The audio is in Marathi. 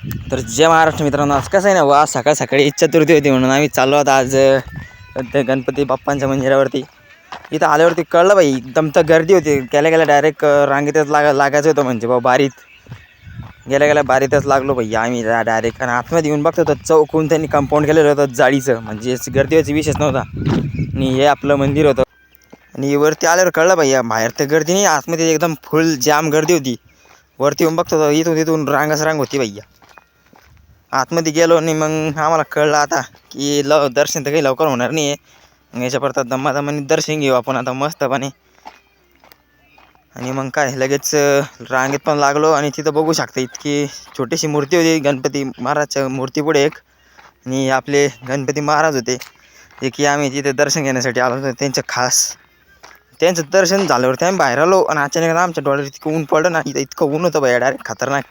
तर जय महाराष्ट्र मित्रांनो, आज कसं आहे ना, आज सकाळ सकाळी चतुर्थी होती म्हणून आम्ही चाललो आता आज ते गणपती बाप्पांच्या मंदिरावरती. इथं आल्यावरती कळलं बाई, एकदम तर गर्दी होती. गेल्या गेल्या डायरेक्ट रांगेतच लागायचं होतं म्हणजे भाऊ बारीत. गेल्या गेल्या बारीतच लागलो बाई आम्ही डायरेक्ट. आणि आतमध्ये येऊन बघतो तर चौकून त्यांनी कंपाऊंड केलेलं होतं जाळीचं, म्हणजे गर्दी व्हायची विषयच नव्हता. आणि हे आपलं मंदिर होतं. आणि वरती आल्यावर कळलं बाई, बाहेर तर गर्दी नाही, आतमध्ये एकदम फुल जाम गर्दी होती. वरती येऊन बघतो तर इथून तिथून रांगच रांग होती भैया. आतमध्ये गेलो आणि मग आम्हाला कळलं आता की दर्शन तर काही लवकर होणार नाही आहे. मग याच्या परतात दमादमाने दर्शन घेऊ आपण आता मस्तपणे. आणि मग काय लगेच रांगेत पण लागलो. आणि तिथं बघू शकता इतकी छोटीशी मूर्ती होती गणपती महाराजच्या मूर्तीपुढे एक. आणि आपले गणपती महाराज होते जे की आम्ही तिथे दर्शन घेण्यासाठी आलो होतो त्यांचं खास. त्यांचं दर्शन झाल्यावरती आम्ही बाहेर आलो आणि अचानक आमच्या डोळ्यात इतकं ऊन पडलं ना, इथं इतकं ऊन होतं बाहेर डायरेक्ट खतरनाक.